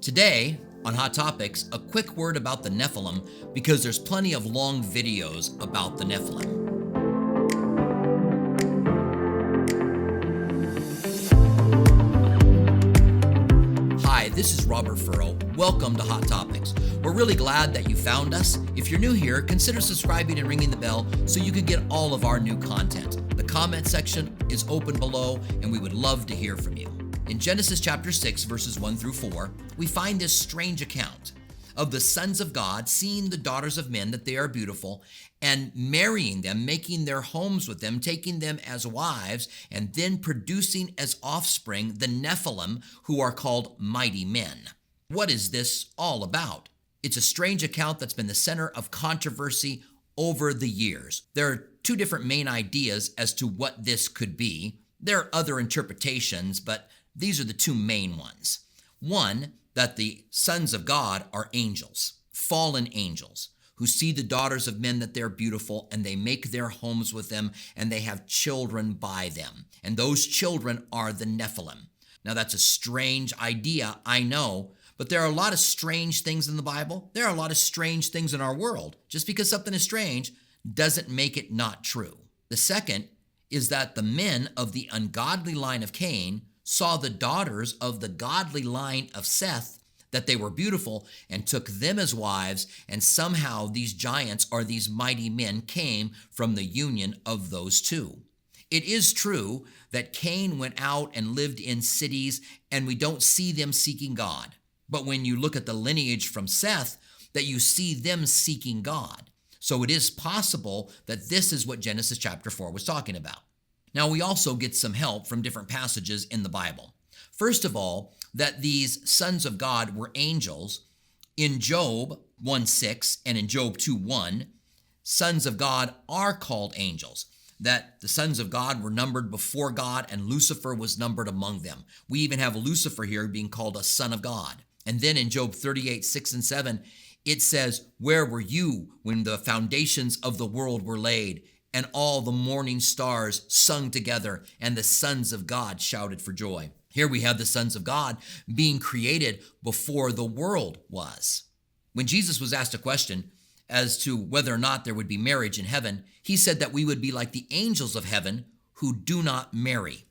Today, on Hot Topics, a quick word about the Nephilim because there's plenty of long videos about the Nephilim. Hi, this is Robert Furrow. Welcome to Hot Topics. We're really glad that you found us. If you're new here, consider subscribing and ringing the bell so you can get all of our new content. The comment section is open below, and we would love to hear from you. In Genesis chapter 6, verses 1 through 4, we find this strange account of the sons of God seeing the daughters of men, that they are beautiful, and marrying them, making their homes with them, taking them as wives, and then producing as offspring the Nephilim, who are called mighty men. What is this all about? It's a strange account that's been the center of controversy over the years. There are two different main ideas as to what this could be. There are other interpretations, but these are the two main ones. One, that the sons of God are angels, fallen angels, who see the daughters of men that they're beautiful, and they make their homes with them, and they have children by them. And those children are the Nephilim. Now, that's a strange idea, I know, but there are a lot of strange things in the Bible. There are a lot of strange things in our world. Just because something is strange doesn't make it not true. The second is that the men of the ungodly line of Cain saw the daughters of the godly line of Seth, that they were beautiful, and took them as wives, and somehow these giants or these mighty men came from the union of those two. It is true that Cain went out and lived in cities, and we don't see them seeking God. But when you look at the lineage from Seth, that you see them seeking God. So it is possible that this is what Genesis chapter 4 was talking about. Now, we also get some help from different passages in the Bible. First of all, that these sons of God were angels. In Job 1:6 and in Job 2:1, sons of God are called angels. That the sons of God were numbered before God, and Lucifer was numbered among them. We even have Lucifer here being called a son of God. And then in Job 38:6 and 7, it says, "Where were you when the foundations of the world were laid, and all the morning stars sung together, and the sons of God shouted for joy?" Here we have the sons of God being created before the world was. When Jesus was asked a question as to whether or not there would be marriage in heaven, he said that we would be like the angels of heaven who do not marry.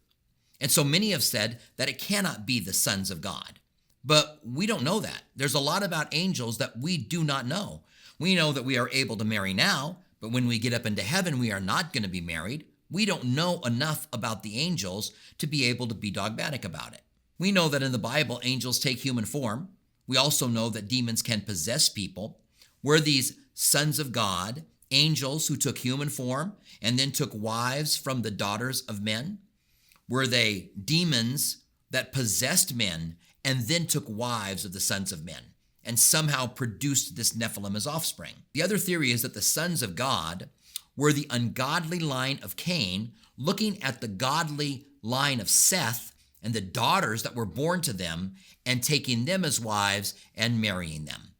And so many have said that it cannot be the sons of God. But we don't know that. There's a lot about angels that we do not know. We know that we are able to marry now, but when we get up into heaven, we are not going to be married. We don't know enough about the angels to be able to be dogmatic about it. We know that in the Bible, angels take human form. We also know that demons can possess people. Were these sons of God angels who took human form and then took wives from the daughters of men? Were they demons that possessed men and then took wives of the sons of men and somehow produced this Nephilim as offspring? The other theory is that the sons of God were the ungodly line of Cain, looking at the godly line of Seth and the daughters that were born to them and taking them as wives and marrying them.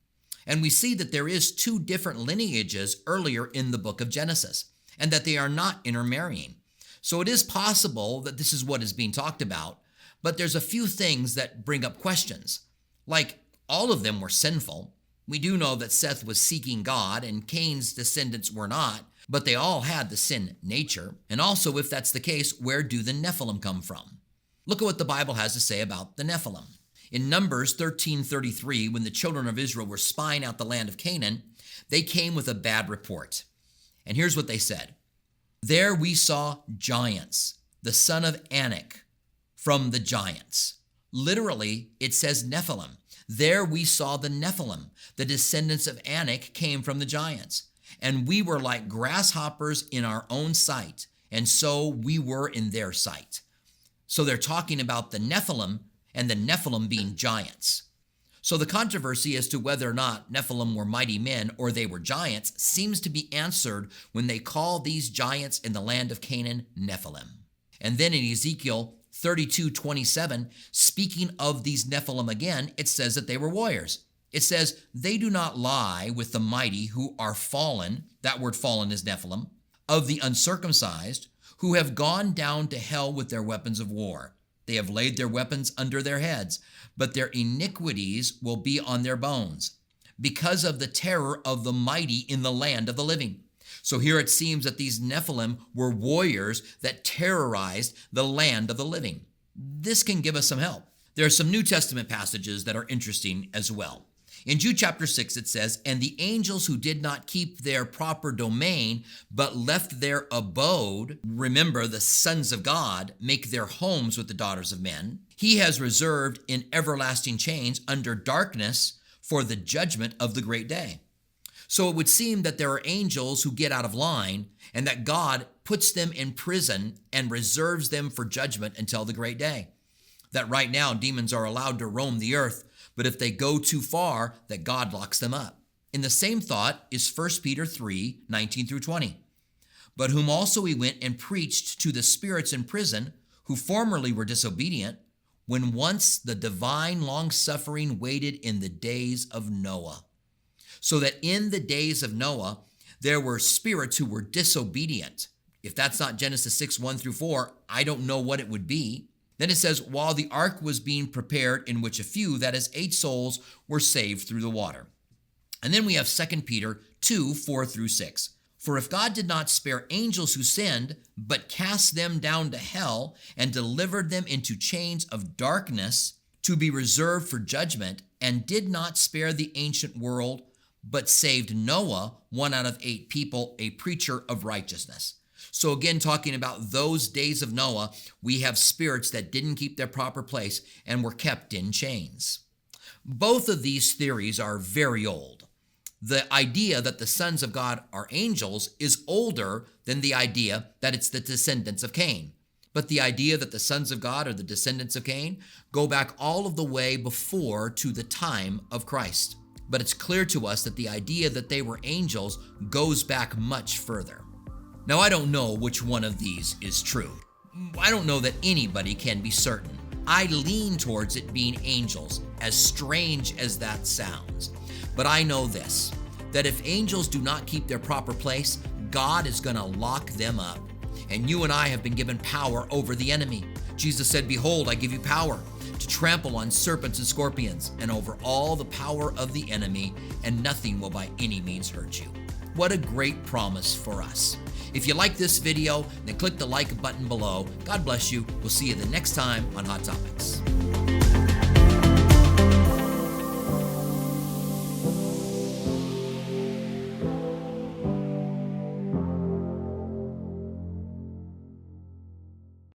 And we see that there is two different lineages earlier in the book of Genesis, and that they are not intermarrying. So it is possible that this is what is being talked about, but there's a few things that bring up questions. Like, all of them were sinful. We do know that Seth was seeking God and Cain's descendants were not, but they all had the sin nature. And also, if that's the case, where do the Nephilim come from? Look at what the Bible has to say about the Nephilim. In Numbers 13:33, when the children of Israel were spying out the land of Canaan, they came with a bad report. And here's what they said. "There we saw giants, the son of Anak from the giants." Literally, it says Nephilim. There we saw the Nephilim. The descendants of Anak came from the giants. And we were like grasshoppers in our own sight, and so we were in their sight. So they're talking about the Nephilim, and the Nephilim being giants. So the controversy as to whether or not Nephilim were mighty men or they were giants seems to be answered when they call these giants in the land of Canaan Nephilim. And then in Ezekiel 32:27, speaking of these Nephilim again, it says that they were warriors. It says, "They do not lie with the mighty who are fallen," that word fallen is Nephilim, "of the uncircumcised, who have gone down to hell with their weapons of war. They have laid their weapons under their heads, but their iniquities will be on their bones, because of the terror of the mighty in the land of the living. So here it seems that these Nephilim were warriors that terrorized the land of the living. This can give us some help. There are some New Testament passages that are interesting as well. In Jude chapter 6, it says, "And the angels who did not keep their proper domain, but left their abode," remember, the sons of God make their homes with the daughters of men, "he has reserved in everlasting chains under darkness for the judgment of the great day." So it would seem that there are angels who get out of line and that God puts them in prison and reserves them for judgment until the great day. That right now demons are allowed to roam the earth, but if they go too far, that God locks them up. In the same thought is 1 Peter 3, 19 through 20. "But whom also he went and preached to the spirits in prison, who formerly were disobedient, when once the divine long-suffering waited in the days of Noah." So that in the days of Noah, there were spirits who were disobedient. If that's not Genesis 6, 1 through 4, I don't know what it would be. Then it says, "While the ark was being prepared, in which a few, that is 8 souls, were saved through the water." And then we have 2 Peter 2, 4 through 6. "For if God did not spare angels who sinned, but cast them down to hell and delivered them into chains of darkness to be reserved for judgment, and did not spare the ancient world, but saved Noah, 1 out of 8 people, a preacher of righteousness." So again, talking about those days of Noah, we have spirits that didn't keep their proper place and were kept in chains. Both of these theories are very old. The idea that the sons of God are angels is older than the idea that it's the descendants of Cain. But the idea that the sons of God are the descendants of Cain go back all of the way before to the time of Christ. But it's clear to us that the idea that they were angels goes back much further. Now, I don't know which one of these is true. I don't know that anybody can be certain. I lean towards it being angels, as strange as that sounds. But I know this, that if angels do not keep their proper place, God is going to lock them up. And you and I have been given power over the enemy. Jesus said, "Behold, I give you power to trample on serpents and scorpions, and over all the power of the enemy, and nothing will by any means hurt you." What a great promise for us. If you like this video, then click the like button below. God bless you. We'll see you the next time on Hot Topics.